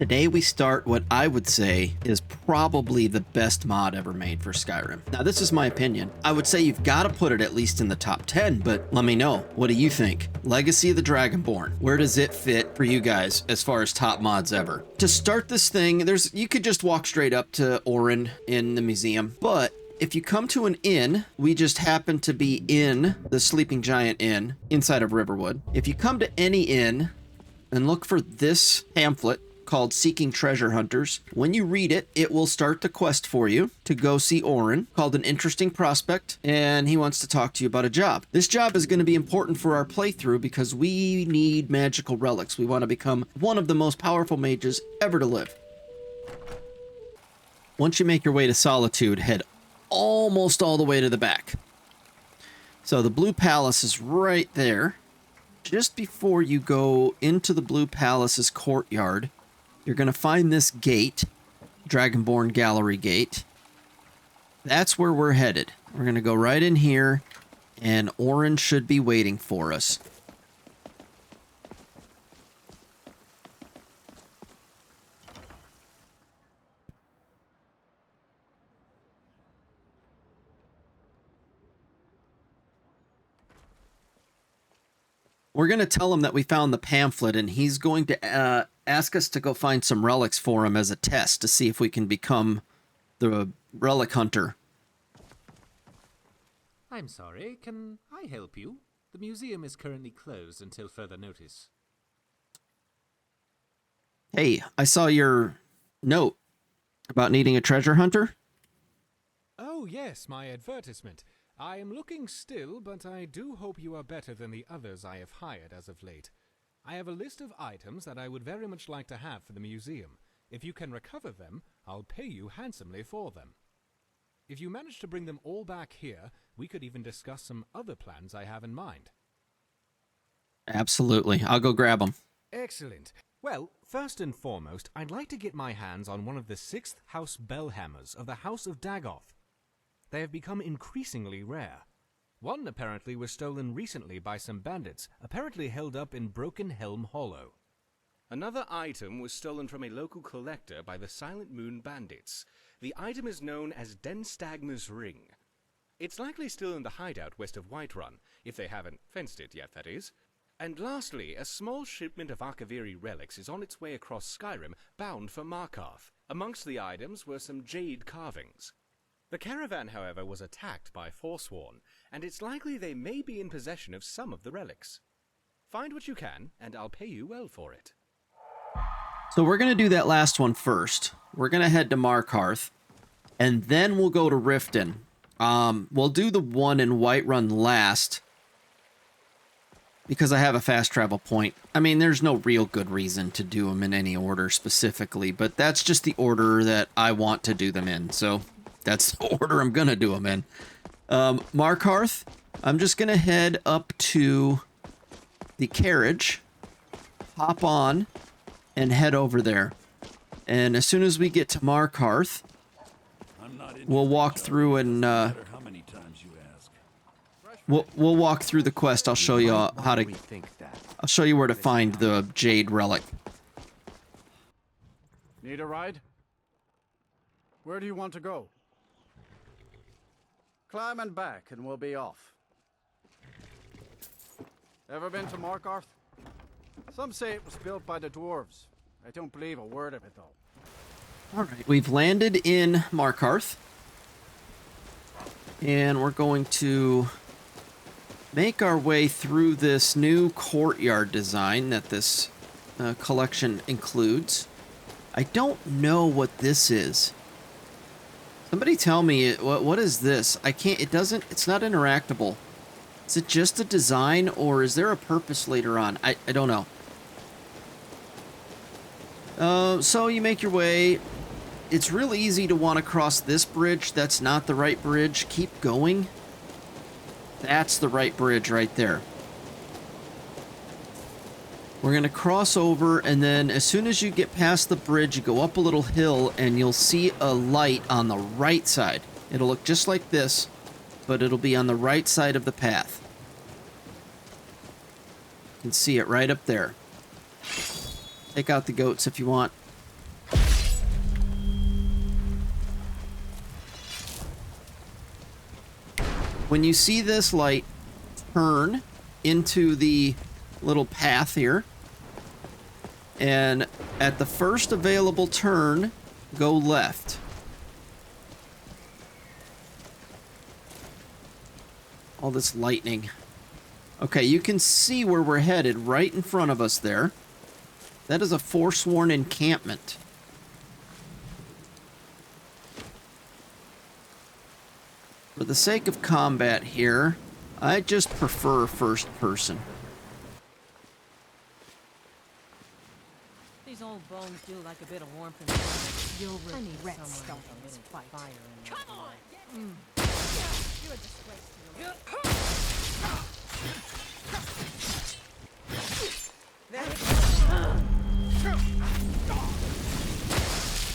Today we start what I would say is probably the best mod ever made for Skyrim. Now this is my opinion. I would say you've got to put it at least in the top 10, but let me know. What do you think? Legacy of the Dragonborn. Where does it fit for you guys as far as top mods ever? To start this thing, you could just walk straight up to Auryen in the museum, but if you come to an inn, we just happen to be in the Sleeping Giant Inn inside of Riverwood. If you come to any inn and look for this pamphlet called Seeking Treasure Hunters. When you read it, it will start the quest for you to go see Auryen, called An Interesting Prospect, and he wants to talk to you about a job. This job is going to be important for our playthrough because we need magical relics. We want to become one of the most powerful mages ever to live. Once you make your way to Solitude, head almost all the way to the back. So the Blue Palace is right there. Just before you go into the Blue Palace's courtyard, you're going to find this gate, Dragonborn Gallery Gate. That's where we're headed. We're going to go right in here, and Auryen should be waiting for us. We're going to tell him that we found the pamphlet, and he's going to ask us to go find some relics for him as a test to see if we can become the relic hunter. I'm sorry, can I help you? The museum is currently closed until further notice. Hey, I saw your note about needing a treasure hunter. Oh yes, my advertisement. I am looking still, but I do hope you are better than the others I have hired as of late. I have a list of items that I would very much like to have for the museum. If you can recover them, I'll pay you handsomely for them. If you manage to bring them all back here, we could even discuss some other plans I have in mind. Absolutely. I'll go grab them. Excellent. Well, first and foremost, I'd like to get my hands on one of the 6th House Bellhammers of the House of Dagoth. They have become increasingly rare. One apparently was stolen recently by some bandits, apparently held up in Broken Helm Hollow. Another item was stolen from a local collector by the Silent Moon Bandits. The item is known as Denstagma's Ring. It's likely still in the hideout west of Whiterun, if they haven't fenced it yet, that is. And lastly, a small shipment of Archevery relics is on its way across Skyrim, bound for Markarth. Amongst the items were some jade carvings. The caravan, however, was attacked by Forsworn, and it's likely they may be in possession of some of the relics. Find what you can, and I'll pay you well for it. So we're going to do that last one first. We're going to head to Markarth, and then we'll go to Riften. We'll do the one in Whiterun last, because I have a fast travel point. I mean, there's no real good reason to do them in any order specifically, but that's just the order that I want to do them in, so that's the order I'm going to do them in. Markarth, I'm just going to head up to the carriage, hop on, and head over there. And as soon as we get to Markarth, we'll walk through and we'll walk through the quest. I'll show you how to. I'll show you where to find the jade relic. Need a ride? Where do you want to go? Climb and back and we'll be off. Ever been to Markarth? Some say it was built by the dwarves. I don't believe a word of it though. Alright, we've landed in Markarth. And we're going to make our way through this new courtyard design that this collection includes. I don't know what this is. Somebody tell me, what is this? I can't, it's not interactable. Is it just a design, or is there a purpose later on? I don't know. So you make your way. It's really easy to want to cross this bridge. That's not the right bridge. Keep going. That's the right bridge right there. We're going to cross over, and then as soon as you get past the bridge, you go up a little hill, and you'll see a light on the right side. It'll look just like this, but it'll be on the right side of the path. You can see it right up there. Take out the goats if you want. when you see this light turn into the little path here, and at the first available turn, go left. All this lightning. Okay, you can see where we're headed right in front of us there. That is a Forsworn encampment. For the sake of combat here, I just prefer first person. These old bones do like a bit of warmth in the stomach. You'll I need refuse red somewhere stone with a in this little fight. fire in your Come on! blood. You're a disgrace to your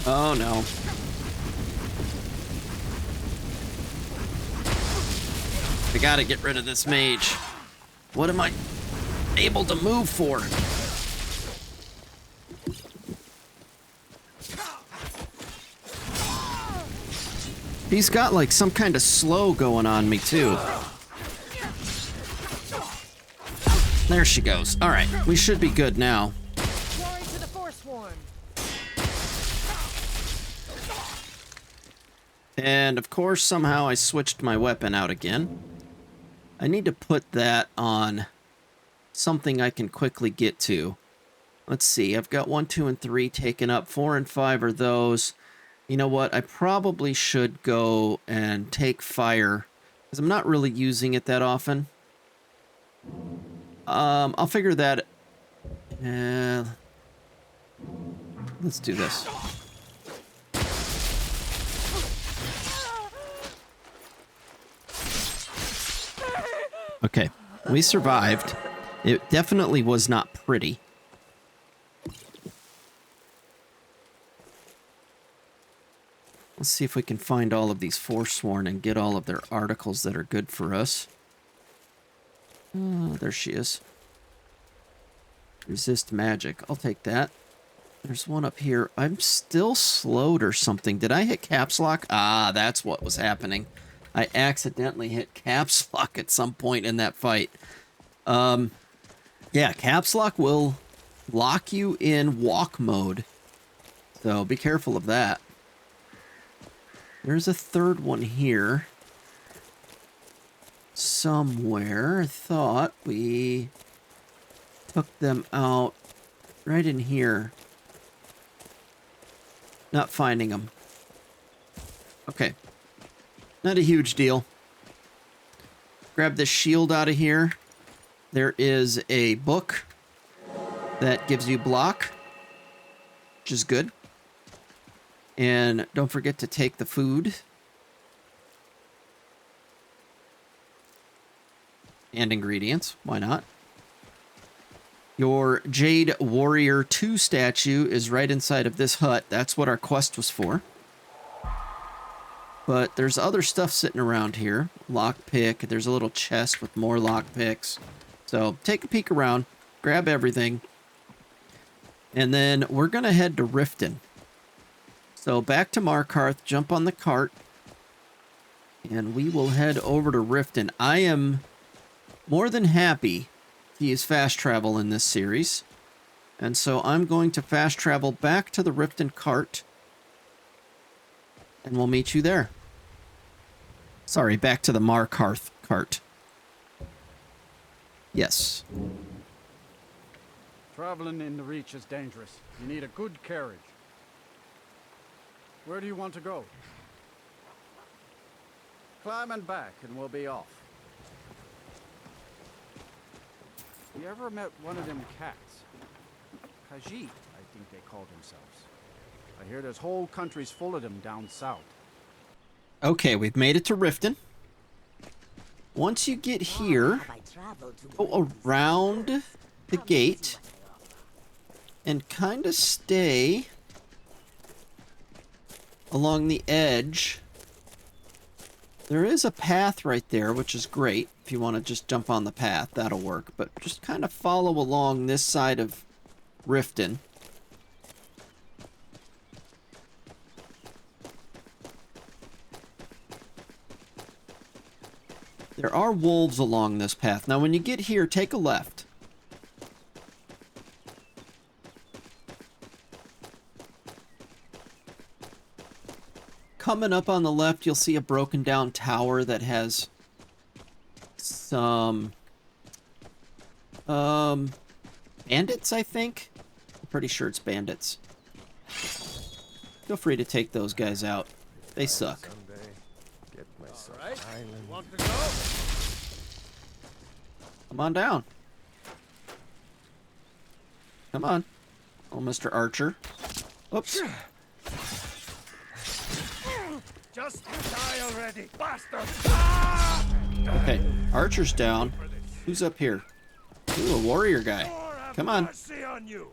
Oh no. I gotta get rid of this mage. What am I able to move for? He's got like some kind of slow going on me too. There she goes. All right, we should be good now. Glory to the Forsworn! And of course, somehow I switched my weapon out again. I need to put that on something I can quickly get to. Let's see, I've got 1, 2, and 3 taken up. 4 and 5 are those. You know what? I probably should go and take fire, because I'm not really using it that often. I'll figure that. Let's do this. Okay, we survived. It definitely was not pretty. Let's see if we can find all of these Forsworn and get all of their articles that are good for us. There she is. Resist magic. I'll take that. There's one up here. I'm still slowed or something. Did I hit caps lock? Ah, that's what was happening. I accidentally hit caps lock at some point in that fight. Yeah, caps lock will lock you in walk mode. So be careful of that. There's a third one here. Somewhere. I thought we took them out right in here. Not finding them. Okay. Not a huge deal. Grab this shield out of here. There is a book that gives you block, which is good. And don't forget to take the food. And ingredients. Why not? Your Jade Warrior 2 statue is right inside of this hut. That's what our quest was for. But there's other stuff sitting around here. Lockpick. There's a little chest with more lockpicks. So take a peek around. Grab everything. And then we're going to head to Riften. So back to Markarth. Jump on the cart. And we will head over to Riften. I am more than happy to use fast travel in this series. And so I'm going to fast travel back to the Riften cart. And we'll meet you there. Sorry, back to the Markarth cart. Yes. Traveling in the Reach is dangerous. You need a good carriage. Where do you want to go? Climbing back and we'll be off. You ever met one of them cats? Khajiit, I think they call themselves. I hear there's whole countries full of them down south. Okay, we've made it to Riften. Once you get here, go around the gate and kind of stay along the edge. There is a path right there, which is great. If you want to just jump on the path, that'll work. But just kind of follow along this side of Riften. There are wolves along this path. Now, when you get here, take a left. Coming up on the left, you'll see a broken down tower that has some bandits, I think. I'm pretty sure it's bandits. Feel free to take those guys out. They suck. Come on down. Come on. Oh, Mr. Archer. Oops. Just die already, bastard! Okay, Archer's down. Who's up here? Ooh, a warrior guy. Come on. Mercy on you.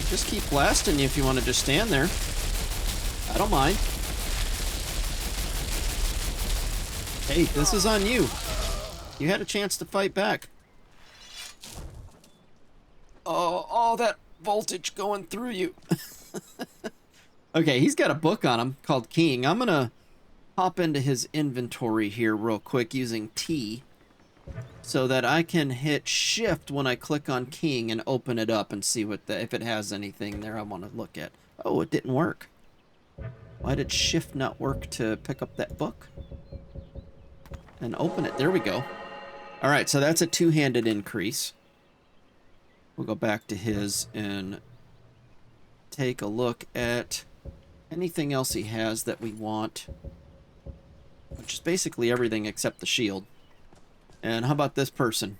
Just keep blasting you if you want to just stand there. I don't mind. Hey, this is on you. You had a chance to fight back. Oh, all that voltage going through you. Okay, he's got a book on him called King. I'm gonna hop into his inventory here real quick using T so that I can hit shift when I click on King and open it up and see what if it has anything there I want to look at. Oh, it didn't work. Why did shift not work to pick up that book? And open it. There we go. All right, so that's a two-handed increase. We'll go back to his and take a look at anything else he has that we want, which is basically everything except the shield. And how about this person?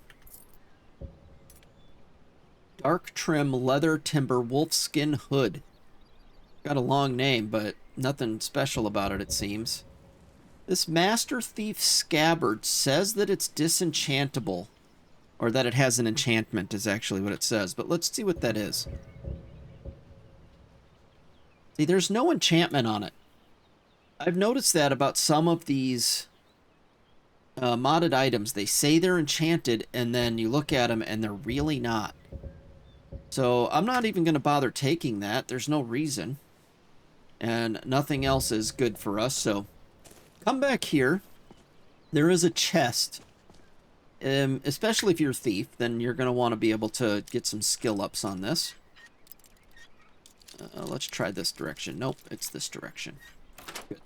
Dark trim leather timber wolfskin hood. Got a long name, but nothing special about it, it seems. This Master Thief scabbard says that it's disenchantable. Or that it has an enchantment is actually what it says. But let's see what that is. See, there's no enchantment on it. I've noticed that about some of these modded items. They say they're enchanted, and then you look at them, and they're really not. So I'm not even going to bother taking that. There's no reason. And nothing else is good for us, so come back here. There is a chest. Especially if you're a thief, then you're going to want to be able to get some skill ups on this. Let's try this direction. Nope, it's this direction. Good.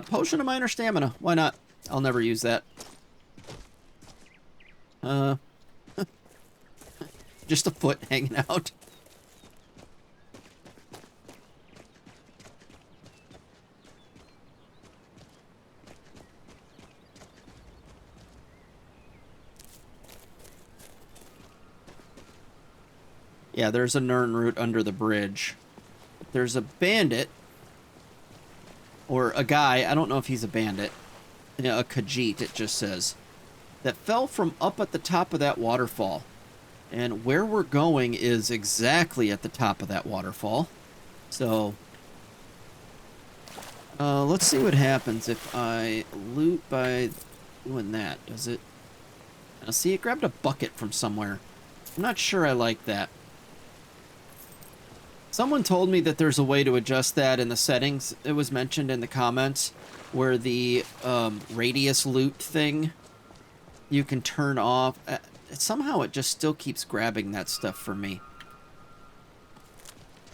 Potion of minor stamina. Why not? I'll never use that. Just a foot hanging out. Yeah, there's a Nern route under the bridge. There's a bandit. Or a guy, I don't know if he's a bandit. You know, a Khajiit, it just says. That fell from up at the top of that waterfall. And where we're going is exactly at the top of that waterfall. So, let's see what happens if I loot by doing that. Does it? Now, see, it grabbed a bucket from somewhere. I'm not sure I like that. Someone told me that there's a way to adjust that in the settings. It was mentioned in the comments where the radius loot thing you can turn off. Somehow it just still keeps grabbing that stuff for me.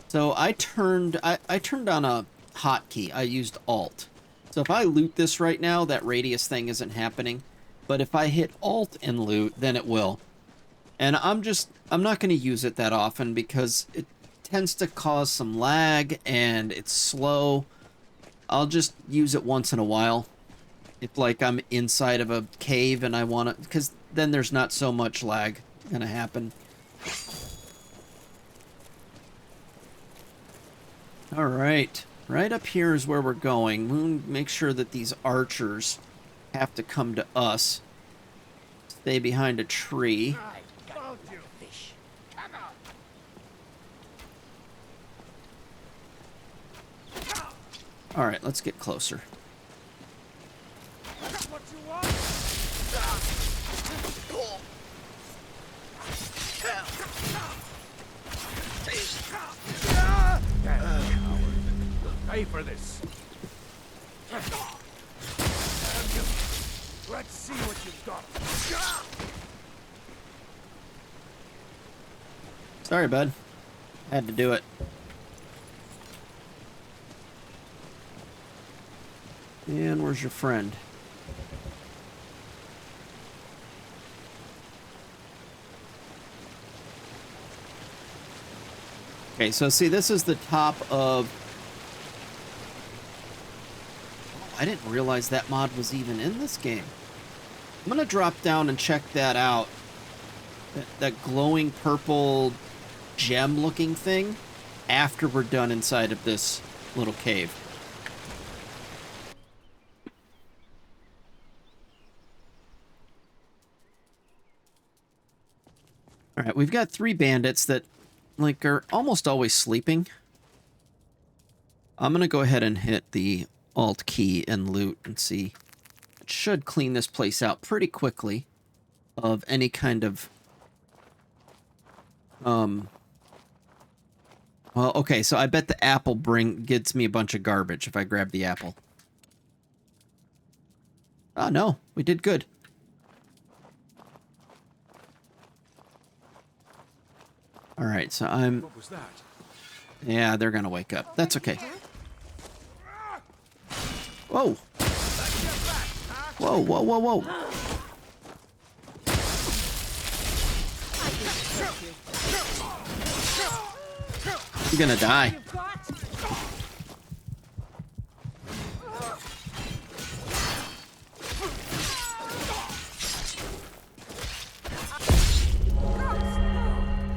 So I turned on a hotkey. I used Alt. So if I loot this right now, that radius thing isn't happening. But if I hit Alt and loot, then it will. And I'm not going to use it that often because it tends to cause some lag and it's slow. I'll just use it once in a while. If like I'm inside of a cave and I want to, because then there's not so much lag gonna happen. All right, right up here is where we're going. We'll make sure that these archers have to come to us. Stay behind a tree. All right, let's get closer. Pay for this. Damn you. Let's see what you've got. Sorry, bud. Had to do it. And where's your friend? Okay, so see, this is the top of... I didn't realize that mod was even in this game. I'm gonna drop down and check that out. That glowing purple gem-looking thing after we're done inside of this little cave. Alright, we've got 3 bandits that, like, are almost always sleeping. I'm gonna go ahead and hit the Alt key and loot and see. It should clean this place out pretty quickly of any kind of... Well, okay, so I bet the apple gets me a bunch of garbage if I grab the apple. Oh, no. We did good. Alright, so I'm... What was that? Yeah, they're gonna wake up. That's okay. Whoa! Whoa, whoa, whoa, whoa! You're gonna die.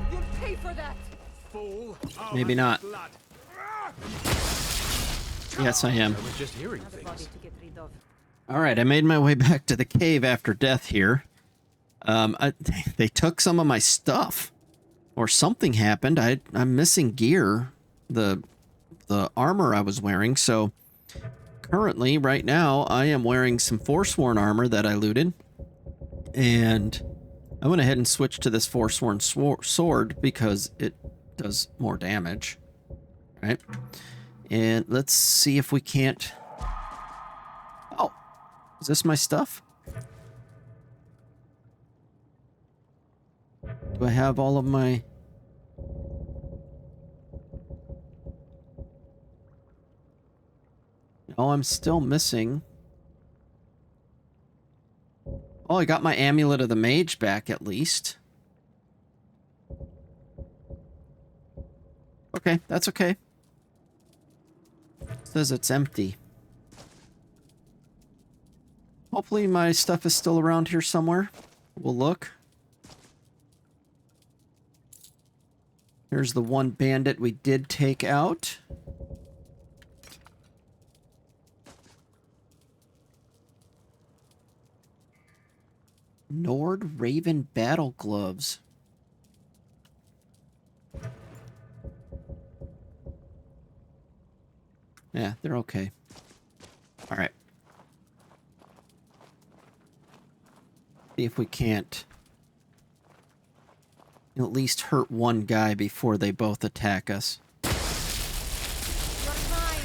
You'll pay for that. Fool. Maybe not. Blood. Yes, I am. I was just hearing Another body things. to get rid of. Alright, I made my way back to the cave after death here. They took some of my stuff. Or something happened. I'm missing gear. The armor I was wearing, so... Currently, right now, I am wearing some Forsworn armor that I looted. And I went ahead and switched to this Forsworn sword because it does more damage. Right? And let's see if we can't... Oh! Is this my stuff? Do I have all of my... Oh, I'm still missing... Oh, I got my Amulet of the Mage back at least. Okay, that's okay. It says it's empty. Hopefully my stuff is still around here somewhere. We'll look. Here's the one bandit we did take out. Nord Raven Battle Gloves. Yeah, they're okay. Alright. See if we can't at least hurt one guy before they both attack us. You're mine.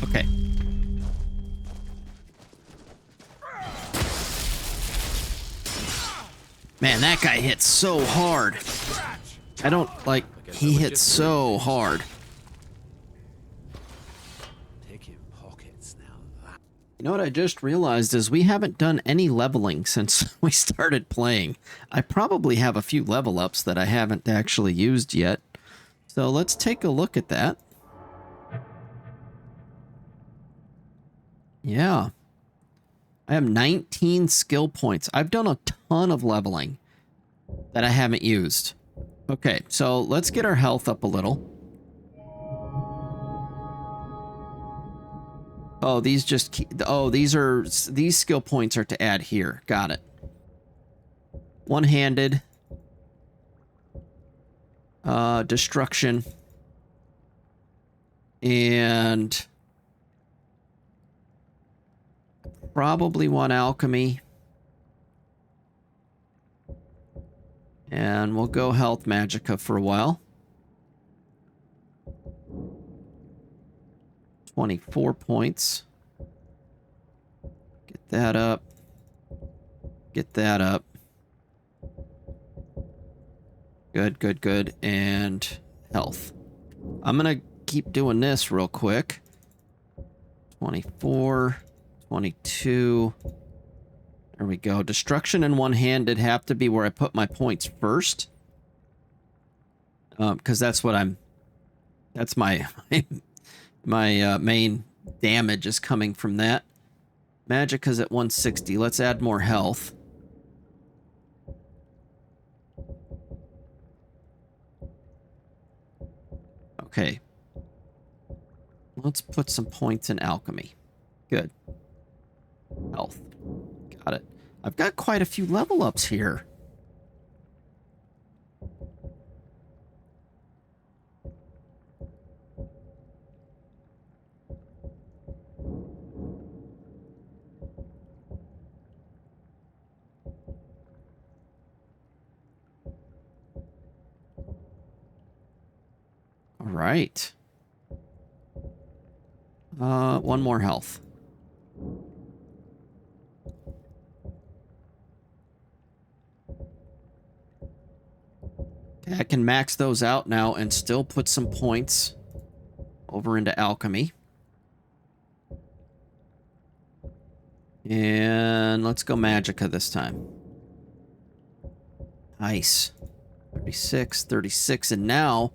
Okay. Man, that guy hits so hard. I don't like... He hits so hard. Taking pockets now. You know what I just realized is we haven't done any leveling since we started playing. I probably have a few level ups that I haven't actually used yet. So let's take a look at that. Yeah. I have 19 skill points. I've done a ton of leveling that I haven't used. Okay, so let's get our health up a little. Oh, these just... Oh, these skill points are to add here. Got it. One-handed. Destruction. And... probably one alchemy. And we'll go health magicka for a while. 24 points. Get that up. Get that up. Good, good, good. And health. I'm going to keep doing this real quick. 24, 22. There we go. Destruction in one hand did have to be where I put my points first. Because that's what I'm... That's my... my main damage is coming from that. Magicka's at 160. Let's add more health. Okay. Let's put some points in alchemy. Good. Health. Got it. I've got quite a few level ups here. All right. One more health. Okay, I can max those out now and still put some points over into alchemy. And let's go magicka this time. Nice. 36, 36, and now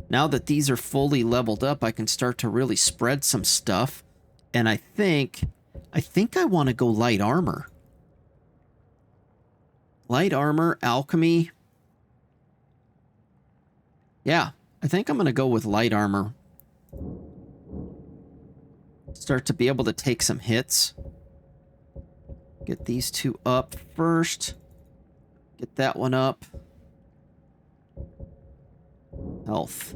that these are fully leveled up, I can start to really spread some stuff. And I think I want to go light armor. Light armor, alchemy. Yeah, I think I'm going to go with light armor. Start to be able to take some hits. Get these two up first. Get that one up. Health.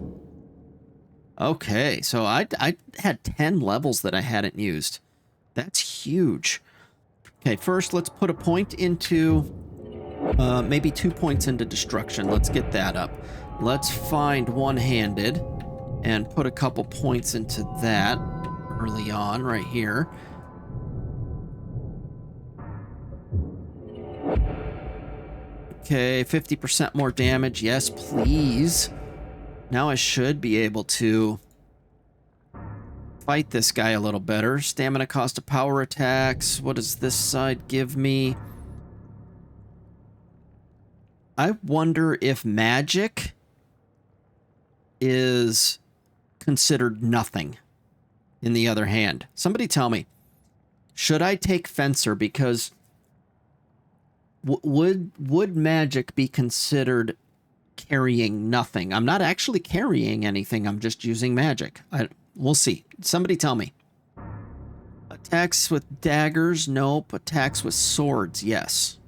Okay, so I had 10 levels that I hadn't used. That's huge. Okay, first let's put a point into... maybe 2 points into destruction. Let's get that up. Let's find one-handed and put a couple points into that early on right here. Okay, 50% more damage. Yes, please. Now I should be able to fight this guy a little better. Stamina cost of power attacks. What does this side give me? I wonder if magic is considered nothing in the other hand. Somebody tell me, should I take Fencer? Because would magic be considered carrying nothing? I'm not actually carrying anything. I'm just using magic. We'll see. Somebody tell me. Attacks with daggers? Nope. Attacks with swords? Yes.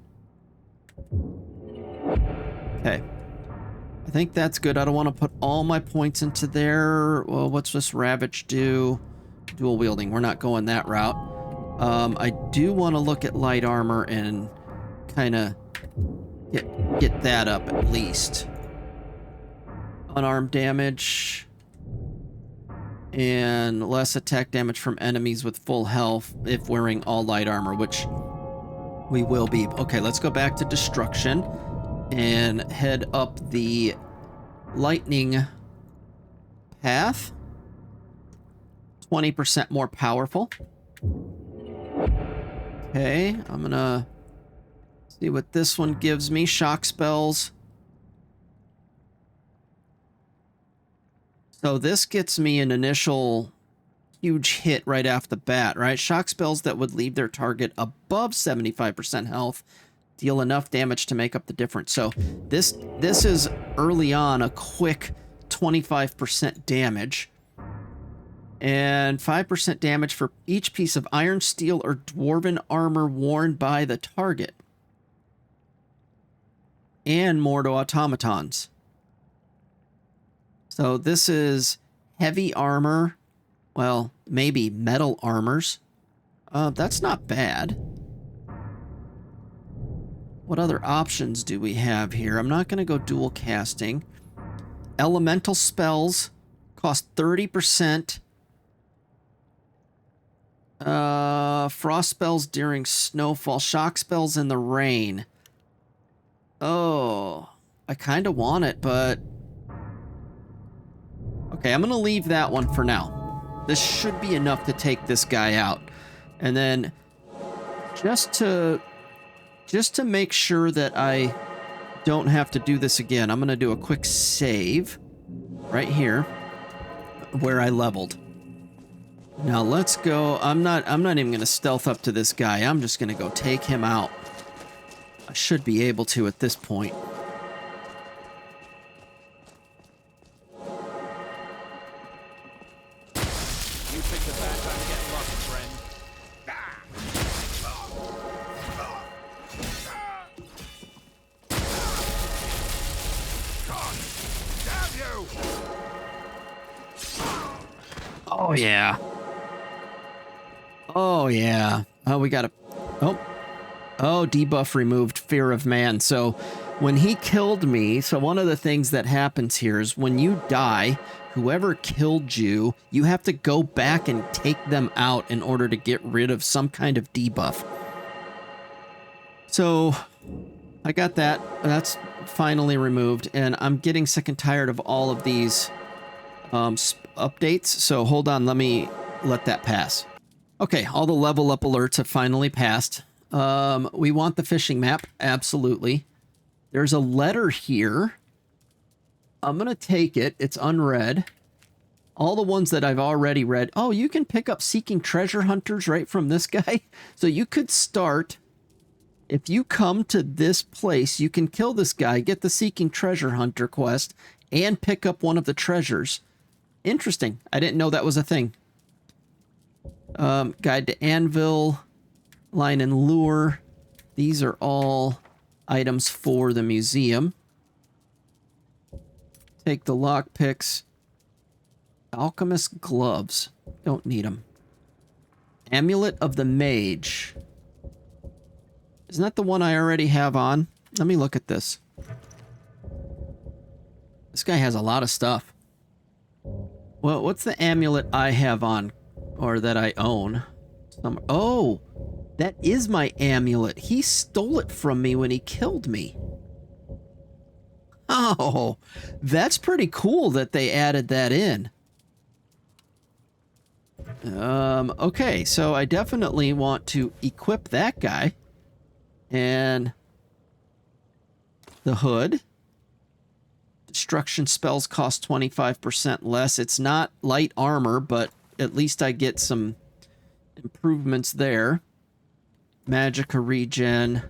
Okay. I think that's good. I don't want to put all my points into there. Well, what's this Ravage do? Dual wielding. We're not going that route. I do want to look at light armor and kind of get that up at least. Unarmed damage. And less attack damage from enemies with full health if wearing all light armor, which we will be. Okay, let's go back to destruction and head up the lightning path. 20% more powerful. Okay, I'm gonna see what this one gives me. Shock spells. So this gets me an initial huge hit right off the bat, right? Shock spells that would leave their target above 75% health deal enough damage to make up the difference. So this is early on a quick 25% damage. And 5% damage for each piece of iron, steel, or dwarven armor worn by the target. And more to automatons. So this is heavy armor. Well, maybe metal armors. That's not bad. What other options do we have here? I'm not going to go dual casting. Elemental spells cost 30%. Frost spells during snowfall. Shock spells in the rain. Oh, I kind of want it, but... Okay, I'm going to leave that one for now. This should be enough to take this guy out. And then, just to make sure that I don't have to do this again, I'm going to do a quick save right here where I leveled. Now let's go. I'm not even going to stealth up to this guy. I'm just going to go take him out. I should be able to at this point. You picked a bad time to get lucky, friend. Damn you! Oh, yeah. Oh, yeah. Oh, we got a... Oh, debuff removed, Fear of Man. So when he killed me, so one of the things that happens here is when you die, whoever killed you, you have to go back and take them out in order to get rid of some kind of debuff. So I got that. That's finally removed, and I'm getting sick and tired of all of these updates. So hold on, let that pass. Okay, all the level up alerts have finally passed. We want the fishing map, absolutely. There's a letter here. I'm gonna take it. It's unread. All the ones that I've already read. Oh, you can pick up Seeking Treasure Hunters right from this guy. So you could start, if you come to this place, you can kill this guy, get the Seeking Treasure Hunter quest, and pick up one of the treasures. Interesting. I didn't know that was a thing. Guide to Anvil, Line and Lure. These are all items for the museum. Take the lockpicks. Alchemist gloves. Don't need them. Amulet of the Mage. Isn't that the one I already have on? Let me look at this. This guy has a lot of stuff. Well, what's the amulet I have on? Or that I own? Oh! That is my amulet. He stole it from me when he killed me. Oh! That's pretty cool that they added that in. Okay, so I definitely want to equip that guy. And the hood. Destruction spells cost 25% less. It's not light armor, but at least I get some improvements there. Magicka regen.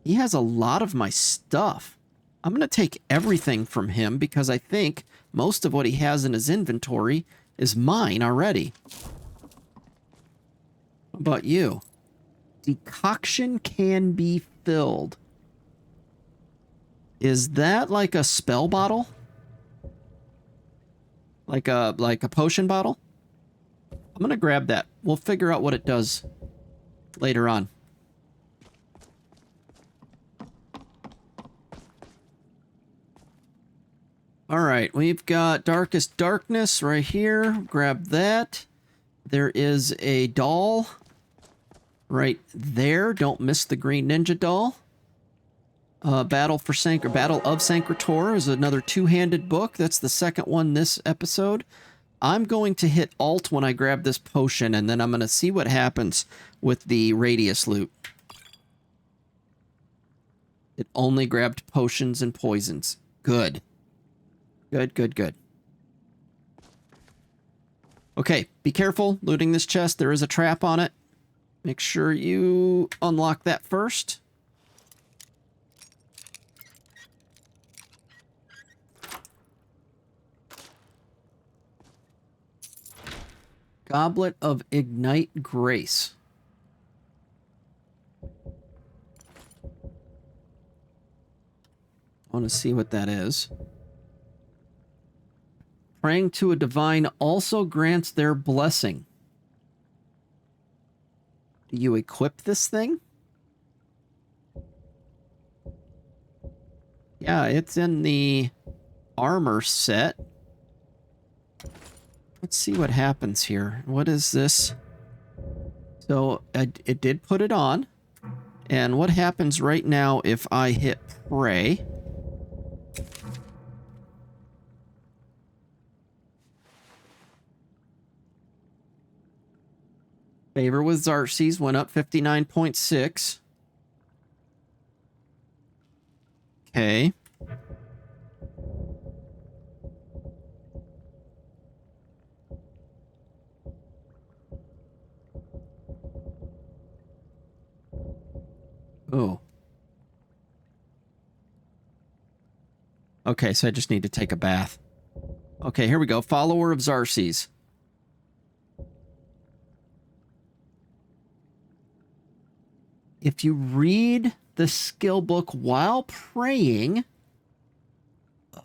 He has a lot of my stuff. I'm going to take everything from him because I think most of what he has in his inventory is mine already. What about you? Decoction can be filled. Is that like a spell bottle? Like a potion bottle? I'm gonna grab that. We'll figure out what it does later on. Alright, we've got Darkest Darkness right here. Grab that. There is a doll right there. Don't miss the green ninja doll. Battle of Sancretor is another two-handed book. That's the second one this episode. I'm going to hit Alt when I grab this potion, and then I'm going to see what happens with the Radius loot. It only grabbed potions and poisons. Good. Good, good, good. Okay, be careful looting this chest. There is a trap on it. Make sure you unlock that first. Goblet of Ignite Grace. I want to see what that is. Praying to a divine also grants their blessing. Do you equip this thing? Yeah, it's in the armor set. Let's see what happens here. What is this? So it did put it on. And what happens right now if I hit pray? Favor with Xarxes went up 59.6. Okay. Oh. Okay, so I just need to take a bath. Okay, here we go. Follower of Xarxes. If you read the skill book while praying...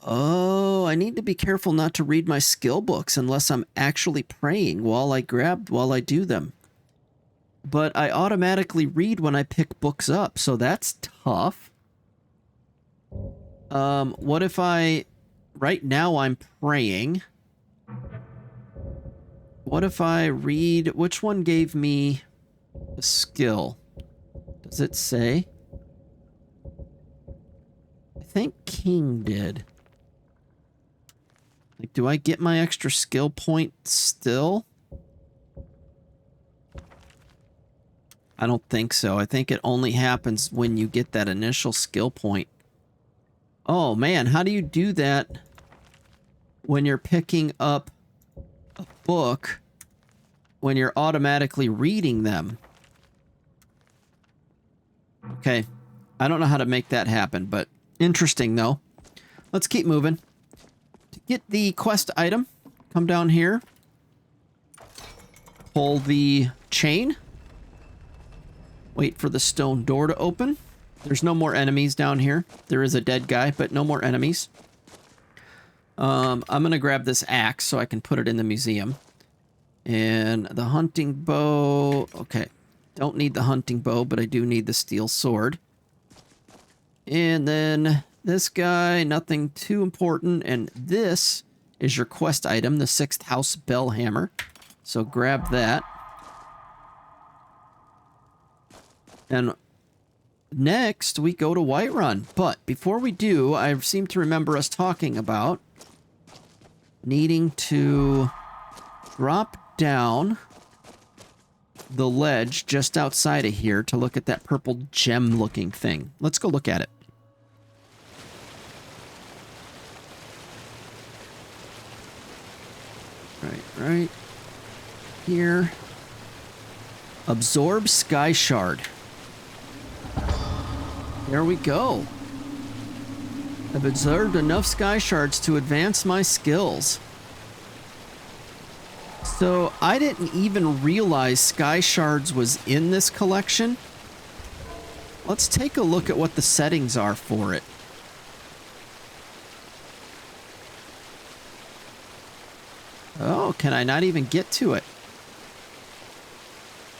Oh, I need to be careful not to read my skill books unless I'm actually praying while I do them. But I automatically read when I pick books up, so that's tough. What if right now I'm praying. What if I read, which one gave me a skill? Does it say? I think King did. Like, do I get my extra skill point still? I don't think so. I think it only happens when you get that initial skill point. Oh man, how do you do that when you're picking up a book when you're automatically reading them? Okay, I don't know how to make that happen, but interesting though. Let's keep moving. To get the quest item, come down here, pull the chain. Wait for the stone door to open. There's no more enemies down here. There is a dead guy, but no more enemies. I'm going to grab this axe so I can put it in the museum. And the hunting bow... Okay, don't need the hunting bow, but I do need the steel sword. And then this guy, nothing too important. And this is your quest item, the 6th House Bell Hammer. So grab that. And next, we go to Whiterun. But before we do, I seem to remember us talking about needing to drop down the ledge just outside of here to look at that purple gem-looking thing. Let's go look at it. Right here. Absorb Sky Shard. There we go. I've observed enough sky shards to advance my skills. So I didn't even realize sky shards was in this collection. Let's take a look at what the settings are for it. Oh, can I not even get to it?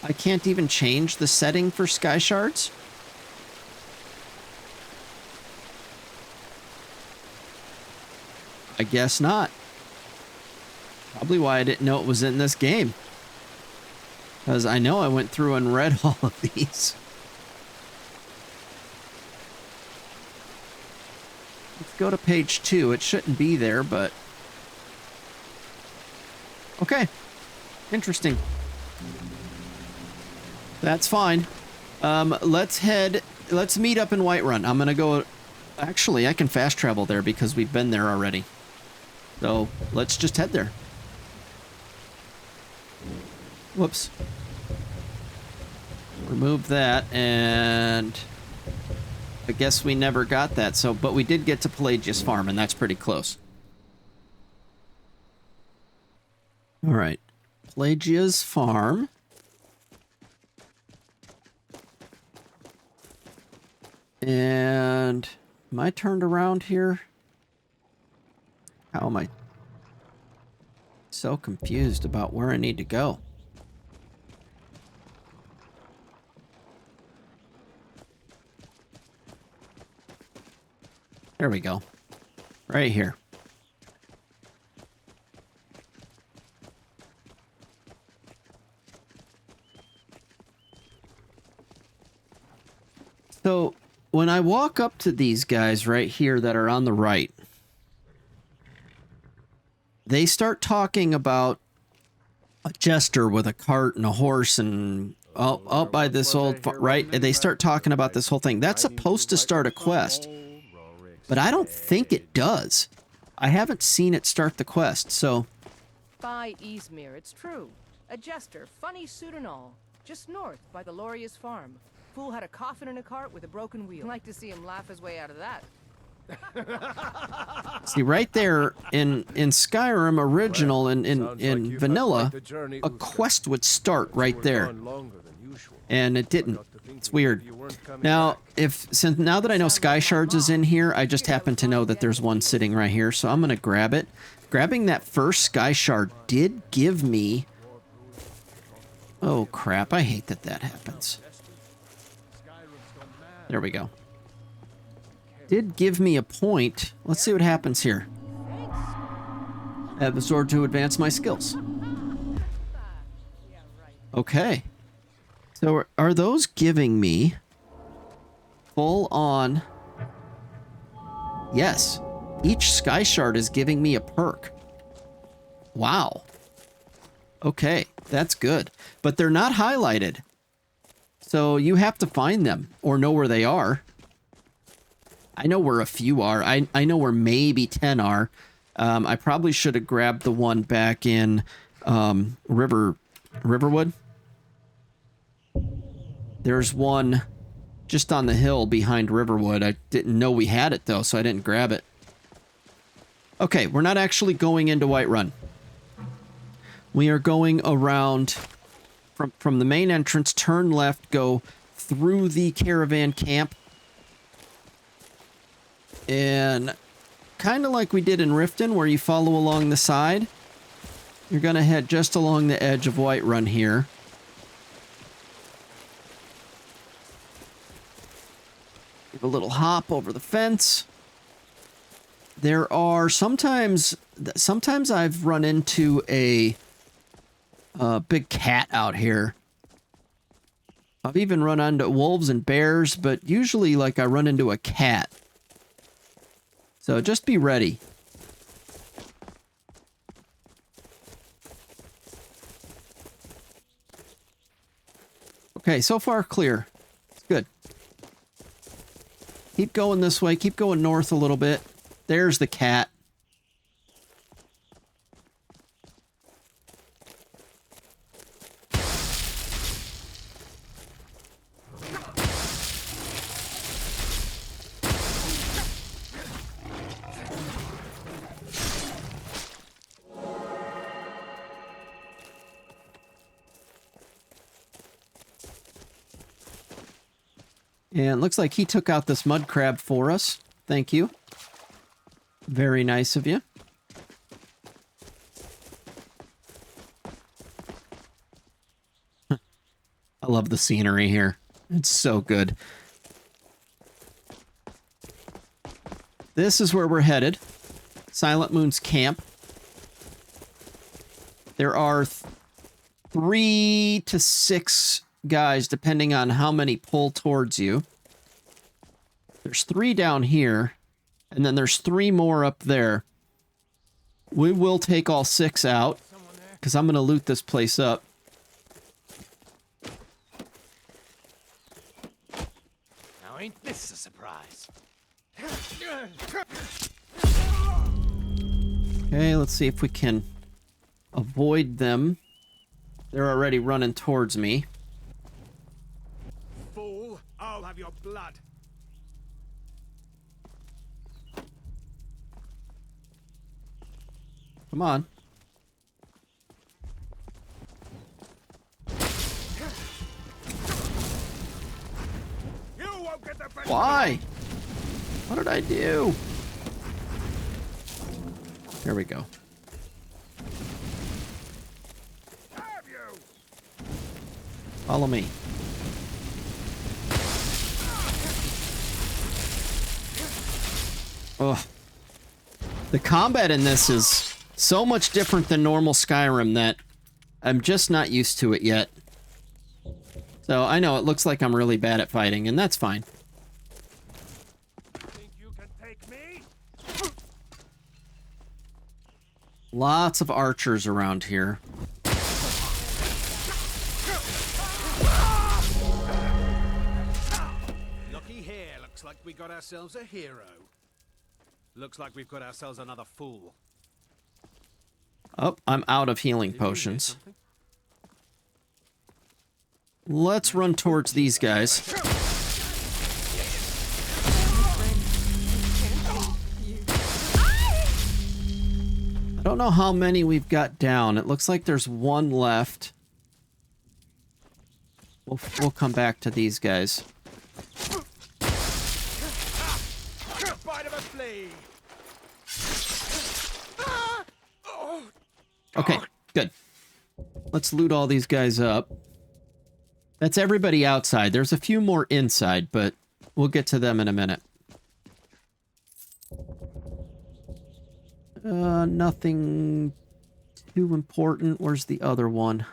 I can't even change the setting for sky shards? I guess not. Probably why I didn't know it was in this game. Because I know I went through and read all of these. Let's go to page 2. It shouldn't be there, but... Okay. Interesting. That's fine. Let's meet up in Whiterun. I'm gonna go... Actually, I can fast travel there because we've been there already. So, let's just head there. Whoops. Remove that, and... I guess we never got that, so... But we did get to Pelagius Farm, and that's pretty close. Alright. Pelagia's Farm. And... Am I turned around here? How am I so confused about where I need to go? There we go. Right here. So, when I walk up to these guys right here that are on the right, they start talking about a jester with a cart and a horse and out by this old, right? They start talking about this whole thing. That's supposed to start a quest, but I don't think it does. I haven't seen it start the quest, so... By Eastmere, it's true. A jester, funny suit and all. Just north, by the Loria's farm. Fool had a coffin in a cart with a broken wheel. I'd like to see him laugh his way out of that. See, right there in Skyrim original in vanilla, a quest would start right there. And it didn't. It's weird. Now, now that I know Sky Shards is in here, I just happen to know that there's one sitting right here, so I'm going to grab it. Grabbing that first Sky Shard did give me... Oh, crap. I hate that that happens. There we go. Did give me a point. Let's see what happens here. I have absorbed to advance my skills. Okay. So are those giving me full on... Yes. Each Sky Shard is giving me a perk. Wow. Okay, that's good. But they're not highlighted. So you have to find them or know where they are. I know where a few are. I know where maybe 10 are. I probably should have grabbed the one back in Riverwood. There's one just on the hill behind Riverwood. I didn't know we had it, though, so I didn't grab it. Okay, we're not actually going into Whiterun. We are going around from the main entrance, turn left, go through the caravan camp. And kind of like we did in Riften, where you follow along the side, you're going to head just along the edge of Whiterun here. Give a little hop over the fence. There are sometimes I've run into a big cat out here. I've even run into wolves and bears, but usually like I run into a cat. So just be ready. Okay, so far clear. It's good. Keep going this way. Keep going north a little bit. There's the cat. And it looks like he took out this mud crab for us. Thank you. Very nice of you. I love the scenery here. It's so good. This is where we're headed. Silent Moon's camp. There are 3 to 6 guys, depending on how many pull towards you. There's 3 down here, and then there's 3 more up there. We will take all 6 out, because I'm going to loot this place up. Now ain't this a surprise? Okay, let's see if we can avoid them. They're already running towards me. Fool, I'll have your blood. Come on. You won't get the best. Why? What did I do? There we go. Have you? Follow me. Ugh. The combat in this is so much different than normal Skyrim that I'm just not used to it yet. So I know it looks like I'm really bad at fighting, and that's fine. Think you can take me? Lots of archers around here. Looky here, looks like we got ourselves a hero. Looks like we've got ourselves another fool. Oh, I'm out of healing potions. Let's run towards these guys. I don't know how many we've got down. It looks like there's one left. We'll come back to these guys. Bite of a flea. Okay, good. Let's loot all these guys up. That's everybody outside. There's a few more inside, but we'll get to them in a minute. Nothing too important. Where's the other one?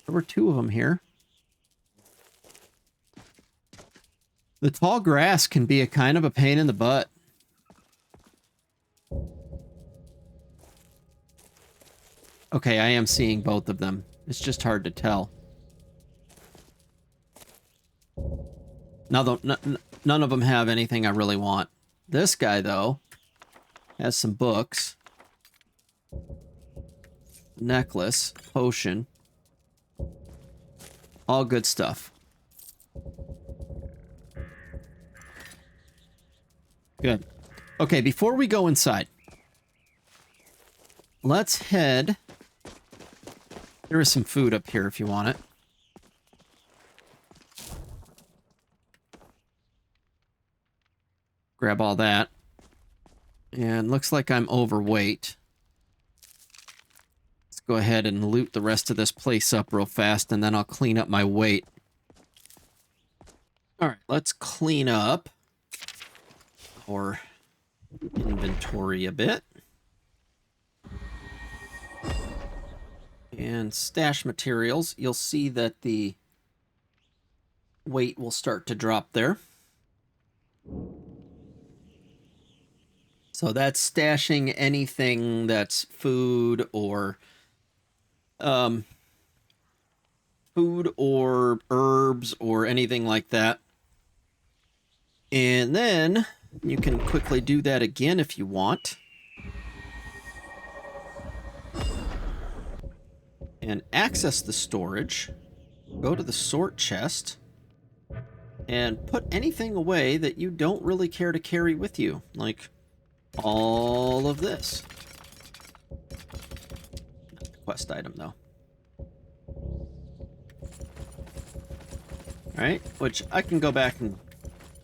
There were two of them here. The tall grass can be a kind of a pain in the butt. Okay, I am seeing both of them. It's just hard to tell. None of them have anything I really want. This guy, though, has some books. Necklace, potion. All good stuff. Good. Okay, before we go inside, let's head... There is some food up here if you want it. Grab all that. And looks like I'm overweight. Let's go ahead and loot the rest of this place up real fast, and then I'll clean up my weight. Alright, let's clean up our inventory a bit. And stash materials, you'll see that the weight will start to drop there. So that's stashing anything that's food or herbs or anything like that. And then you can quickly do that again if you want. And access the storage, go to the sort chest, and put anything away that you don't really care to carry with you, like all of this. Quest item, though. Alright, which I can go back and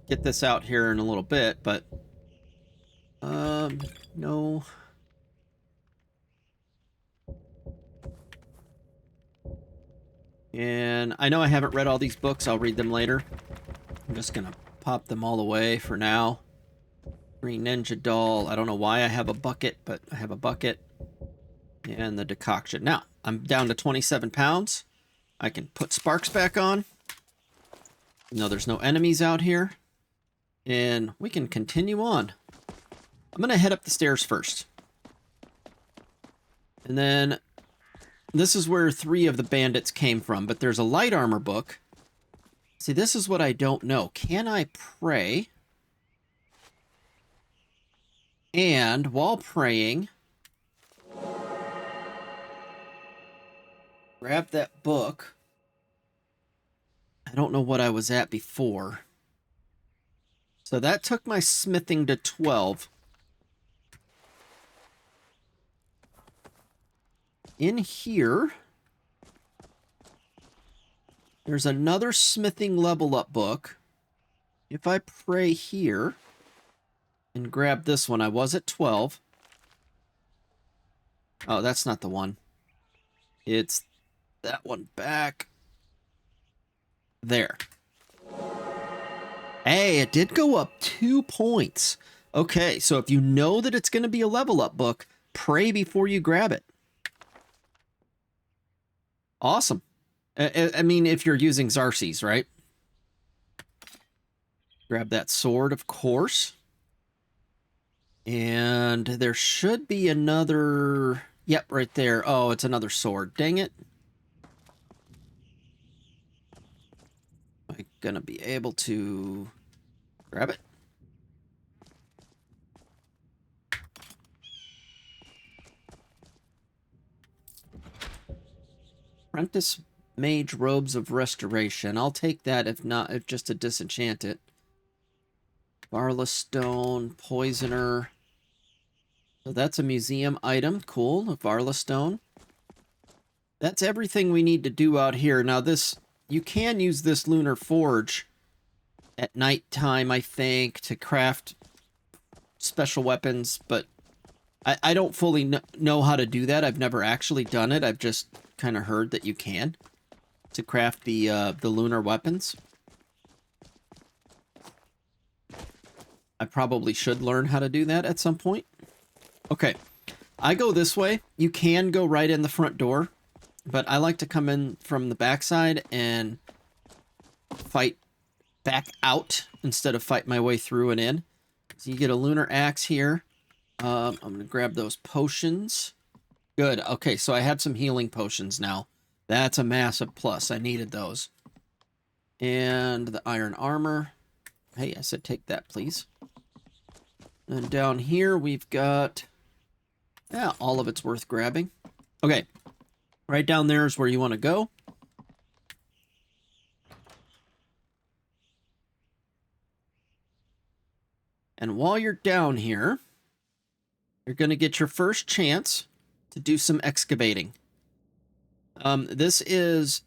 get this out here in a little bit, but... no... And I know I haven't read all these books. I'll read them later. I'm just going to pop them all away for now. Green Ninja Doll. I don't know why I have a bucket, but I have a bucket. And the decoction. Now, I'm down to 27 pounds. I can put Sparks back on. No, there's no enemies out here. And we can continue on. I'm going to head up the stairs first. And then... This is where 3 of the bandits came from, but there's a light armor book. See, this is what I don't know. Can I pray? And while praying, grab that book. I don't know what I was at before. So that took my smithing to 12. In here, there's another smithing level up book. If I pray here and grab this one, I was at 12. Oh, that's not the one. It's that one back there. Hey, it did go up 2 points. Okay, so if you know that it's going to be a level up book, pray before you grab it. Awesome. I mean, if you're using Xarxes, right? Grab that sword, of course. And there should be another... Yep, right there. Oh, it's another sword. Dang it. Am I gonna be able to grab it? Apprentice Mage Robes of Restoration. I'll take that if not, if just to disenchant it. Varla Stone, Poisoner. So that's a museum item. Cool, a Varla Stone. That's everything we need to do out here. Now this, you can use this Lunar Forge at nighttime, I think, to craft special weapons, but I don't fully know how to do that. I've never actually done it. I've just kind of heard that you can to craft the lunar weapons. I probably should learn how to do that at some point. Okay, I go this way. You can go right in the front door, but I like to come in from the backside and fight back out instead of fight my way through and in. So you get a lunar axe here. I'm going to grab those potions. Good. Okay, so I had some healing potions now. That's a massive plus. I needed those. And the iron armor. Hey, I said take that, please. And down here we've got... Yeah, all of it's worth grabbing. Okay. Right down there is where you want to go. And while you're down here, you're going to get your first chance to do some excavating. This is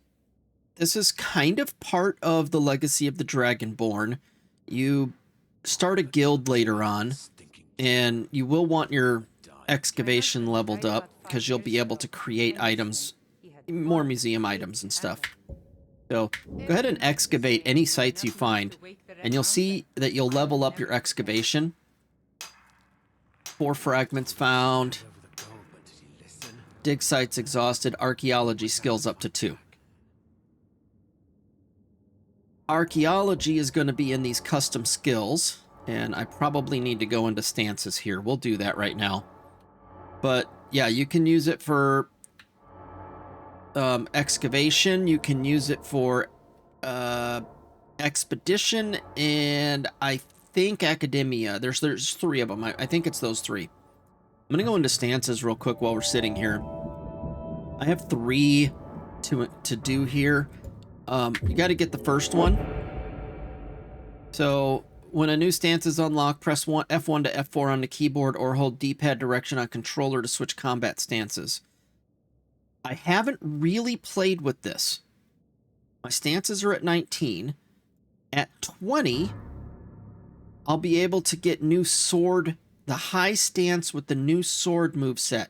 kind of part of the legacy of the Dragonborn. You start a guild later on, and you will want your excavation leveled up because you'll be able to create items, more museum items and stuff. So go ahead and excavate any sites you find, and you'll see that you'll level up your excavation. 4 fragments found. Dig sites exhausted. Archaeology skills up to 2. Archaeology is going to be in these custom skills, and I probably need to go into stances here. We'll do that right now. But yeah, you can use it for excavation. You can use it for expedition, and I think academia. There's 3 of them. I think it's those 3. I'm gonna go into stances real quick while we're sitting here. I have 3 to do here. You got to get the first one. So when a new stance is unlocked, press F1 to F4 on the keyboard or hold D-pad direction on controller to switch combat stances. I haven't really played with this. My stances are at 19. At 20, I'll be able to get new sword, the high stance with the new sword moveset.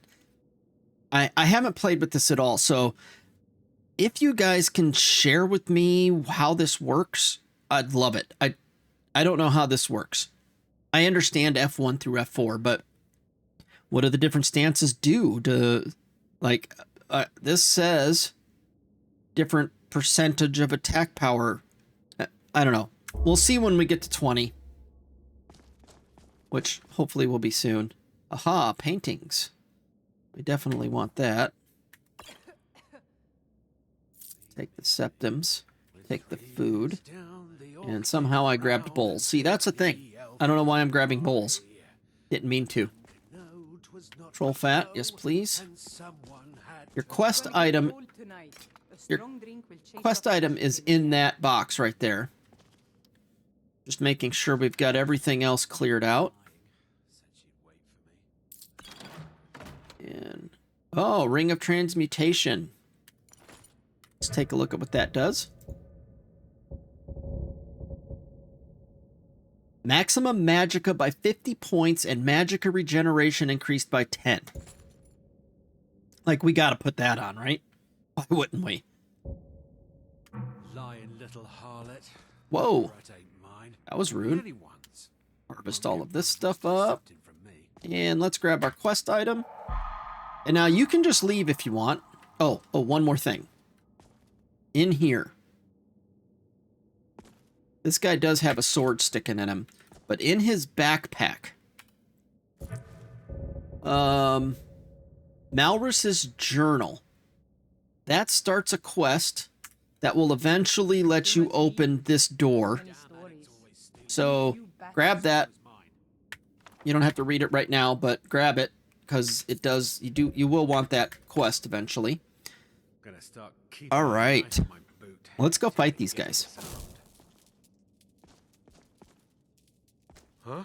I haven't played with this at all, so if you guys can share with me how this works, I'd love it. I don't know how this works. I understand F1 through F4, but what do the different stances do to, like, this says different percentage of attack power. I don't know. We'll see when we get to 20, which hopefully will be soon. Aha, paintings. We definitely want that. Take the septums, take the food, and somehow I grabbed bowls. See, that's the thing. I don't know why I'm grabbing bowls. Didn't mean to. Troll fat, yes please. Your quest item is in that box right there. Just making sure we've got everything else cleared out. And oh, Ring of Transmutation. Let's take a look at what that does. Maximum magicka by 50 points and magicka regeneration increased by 10. Like, we gotta put that on, right? Why wouldn't we? Lying little harlot. Whoa. That was rude. Anyone's. Harvest all of this stuff up. Something from me. And let's grab our quest item. And now you can just leave if you want. Oh, one more thing. In here. This guy does have a sword sticking in him. But in his backpack. Malrus's journal. That starts a quest that will eventually let you open this door. So grab that. You don't have to read it right now, but grab it because it does. You will want that quest eventually. All right, let's go fight these guys. Huh?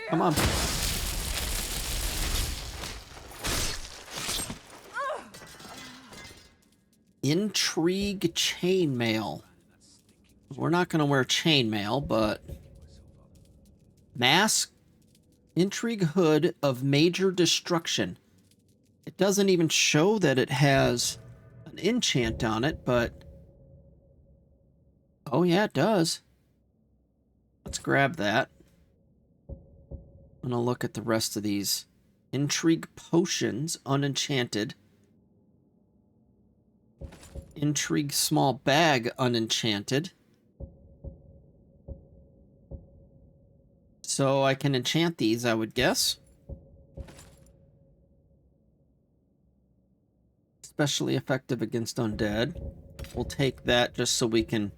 Come on. Intrigue chainmail. We're not going to wear chainmail, but mask intrigue hood of major destruction. It doesn't even show that it has an enchant on it, but oh yeah, it does. Let's grab that. I'm going to look at the rest of these. Intrigue potions, unenchanted. Intrigue small bag, unenchanted. So I can enchant these, I would guess. Especially effective against undead. We'll take that just so we can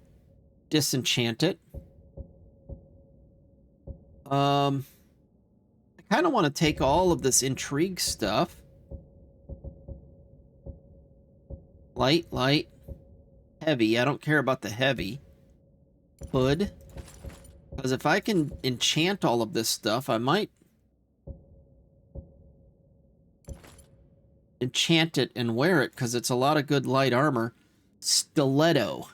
disenchant it. I kind of want to take all of this intrigue stuff. Light, light, heavy. I don't care about the heavy. Hood. Because if I can enchant all of this stuff, I might enchant it and wear it because it's a lot of good light armor. Stiletto.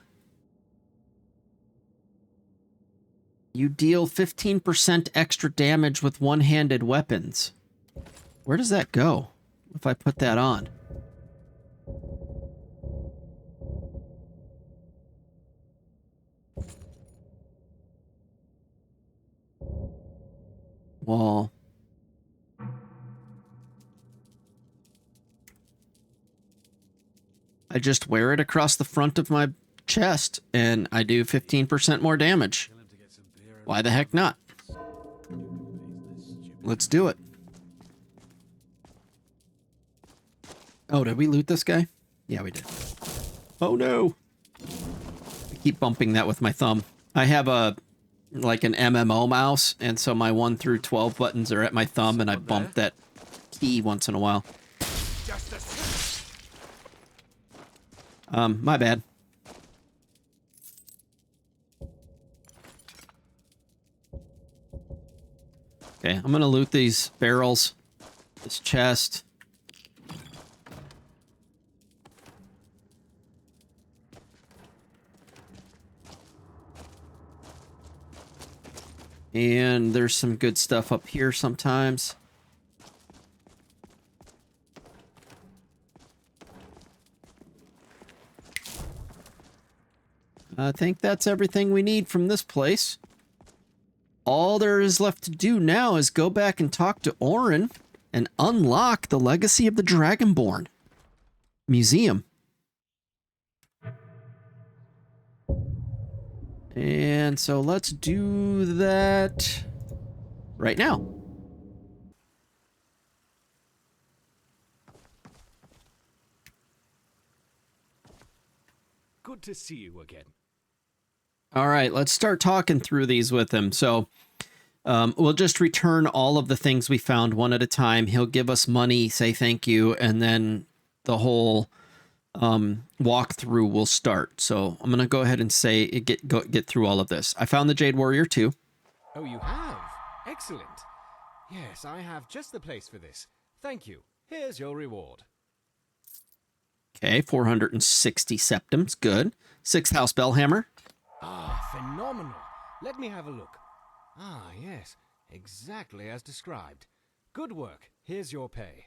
You deal 15% extra damage with one-handed weapons. Where does that go if I put that on? Wall. I just wear it across the front of my chest, and I do 15% more damage. Why the heck not? Let's do it. Oh, did we loot this guy? Yeah, we did. Oh no! I keep bumping that with my thumb. I have like an MMO mouse, and so my 1 through 12 buttons are at my thumb, and I bump that key once in a while. My bad. Okay, I'm gonna loot these barrels, this chest. And there's some good stuff up here sometimes. I think that's everything we need from this place. All there is left to do now is go back and talk to Auryen and unlock the Legacy of the Dragonborn Museum. And so let's do that right now. Good to see you again. All right, let's start talking through these with him. So we'll just return all of the things we found one at a time. He'll give us money, say thank you, and then the whole walkthrough will start. So I'm going to go ahead and say get through all of this. I found the Jade Warrior too. Oh, you have? Excellent. Yes, I have just the place for this. Thank you. Here's your reward. Okay, 460 septims. Good. 6th House Bellhammer. Ah, phenomenal. Let me have a look. Ah, yes. Exactly as described. Good work. Here's your pay.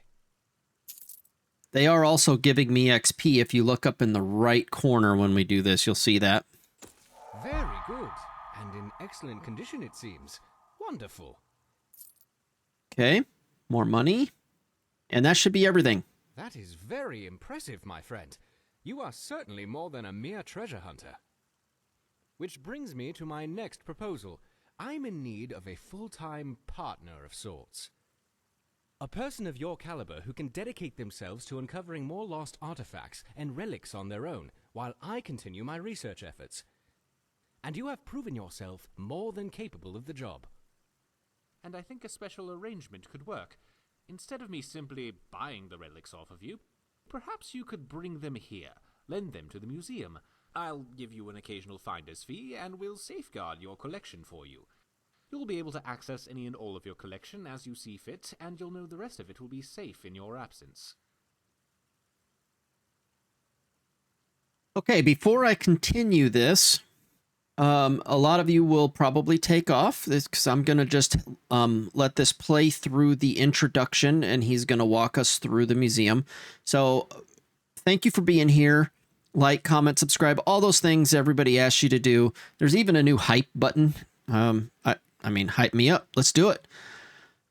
They are also giving me XP. If you look up in the right corner when we do this, you'll see that. Very good. And in excellent condition, it seems. Wonderful. Okay, more money. And that should be everything. That is very impressive, my friend. You are certainly more than a mere treasure hunter. Which brings me to my next proposal. I'm in need of a full-time partner of sorts. A person of your caliber who can dedicate themselves to uncovering more lost artifacts and relics on their own, while I continue my research efforts. And you have proven yourself more than capable of the job. And I think a special arrangement could work. Instead of me simply buying the relics off of you, perhaps you could bring them here, lend them to the museum. I'll give you an occasional finder's fee, and we'll safeguard your collection for you. You'll be able to access any and all of your collection as you see fit, and you'll know the rest of it will be safe in your absence. Okay, before I continue this, a lot of you will probably take off because I'm going to just let this play through the introduction, and he's going to walk us through the museum. So thank you for being here. Like, comment, subscribe, all those things everybody asks you to do. There's even a new hype button. I mean, hype me up. Let's do it.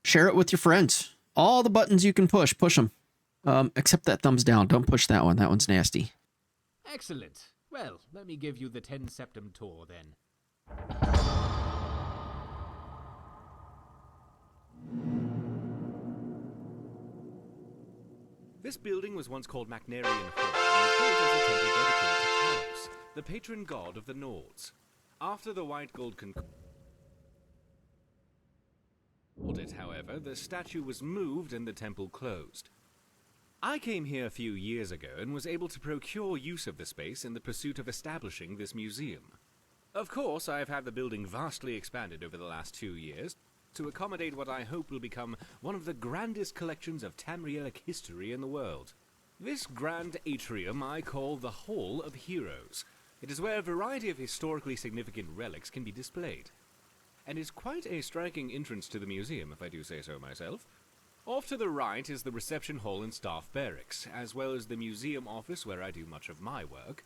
Share it with your friends. All the buttons you can push them. Except that thumbs down. Don't push that one. That one's nasty. Excellent. Well, let me give you the 10 Septem tour then. This building was once called Macnarian Hall and was built as a temple dedicated to Talos, the patron god of the Nords. After the White Gold audit, however, the statue was moved and the temple closed. I came here a few years ago and was able to procure use of the space in the pursuit of establishing this museum. Of course, I have had the building vastly expanded over the last 2 years to accommodate what I hope will become one of the grandest collections of Tamrielic history in the world. This grand atrium I call the Hall of Heroes. It is where a variety of historically significant relics can be displayed, and is quite a striking entrance to the museum, if I do say so myself. Off to the right is the reception hall and staff barracks, as well as the museum office where I do much of my work.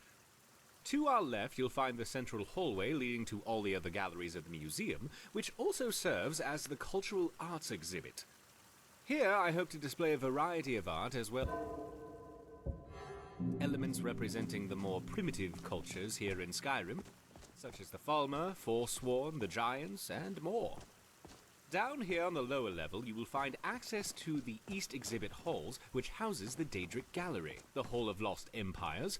To our left, you'll find the central hallway leading to all the other galleries of the museum, which also serves as the cultural arts exhibit. Here, I hope to display a variety of art as well. Elements representing the more primitive cultures here in Skyrim, such as the Falmer, Forsworn, the Giants, and more. Down here on the lower level, you will find access to the East Exhibit Halls, which houses the Daedric Gallery, the Hall of Lost Empires,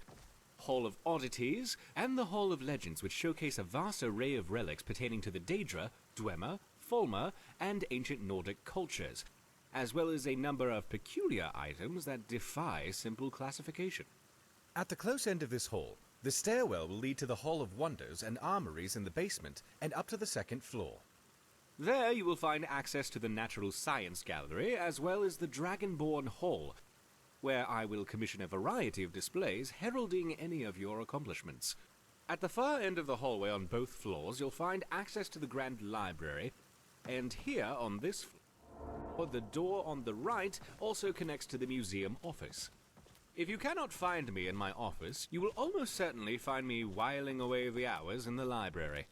Hall of Oddities, and the Hall of Legends, which showcase a vast array of relics pertaining to the Daedra, Dwemer, Falmer, and ancient Nordic cultures, as well as a number of peculiar items that defy simple classification. At the close end of this hall, the stairwell will lead to the Hall of Wonders and armories in the basement and up to the second floor. There you will find access to the Natural Science Gallery, as well as the Dragonborn Hall, where I will commission a variety of displays heralding any of your accomplishments. At the far end of the hallway on both floors, you'll find access to the Grand Library, and here on this floor, the door on the right also connects to the museum office. If you cannot find me in my office, you will almost certainly find me whiling away the hours in the library.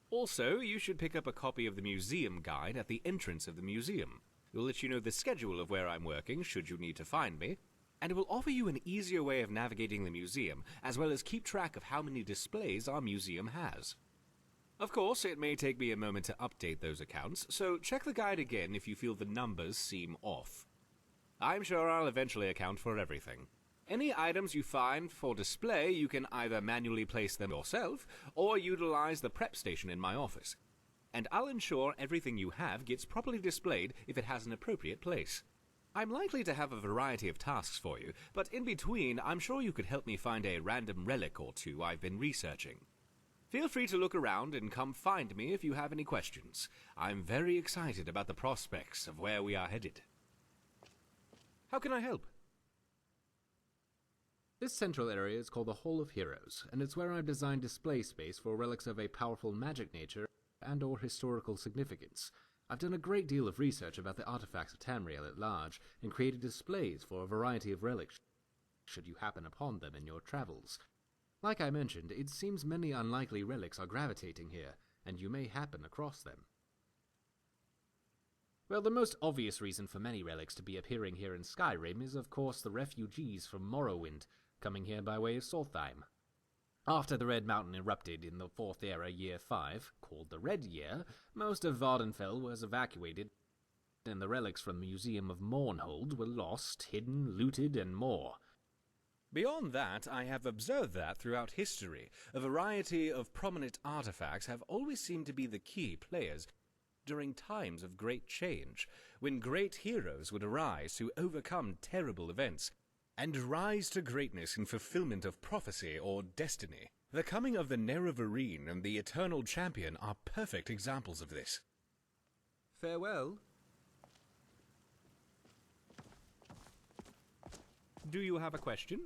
Also, you should pick up a copy of the museum guide at the entrance of the museum. It will let you know the schedule of where I'm working, should you need to find me, and it will offer you an easier way of navigating the museum, as well as keep track of how many displays our museum has. Of course, it may take me a moment to update those accounts, so check the guide again if you feel the numbers seem off. I'm sure I'll eventually account for everything. Any items you find for display, you can either manually place them yourself, or utilize the prep station in my office. And I'll ensure everything you have gets properly displayed if it has an appropriate place. I'm likely to have a variety of tasks for you, but in between, I'm sure you could help me find a random relic or two I've been researching. Feel free to look around and come find me if you have any questions. I'm very excited about the prospects of where we are headed. How can I help? This central area is called the Hall of Heroes, and it's where I've designed display space for relics of a powerful magic nature and/or historical significance. I've done a great deal of research about the artifacts of Tamriel at large, and created displays for a variety of relics, should you happen upon them in your travels. Like I mentioned, it seems many unlikely relics are gravitating here, and you may happen across them. Well, the most obvious reason for many relics to be appearing here in Skyrim is, of course, the refugees from Morrowind, coming here by way of Solstheim. After the Red Mountain erupted in the 4th Era, Year 5, called the Red Year, most of Vardenfell was evacuated, and the relics from the Museum of Mournhold were lost, hidden, looted, and more. Beyond that, I have observed that throughout history, a variety of prominent artifacts have always seemed to be the key players during times of great change, when great heroes would arise to overcome terrible events, and rise to greatness in fulfillment of prophecy or destiny. The coming of the Nerevarine and the Eternal Champion are perfect examples of this. Farewell. Do you have a question?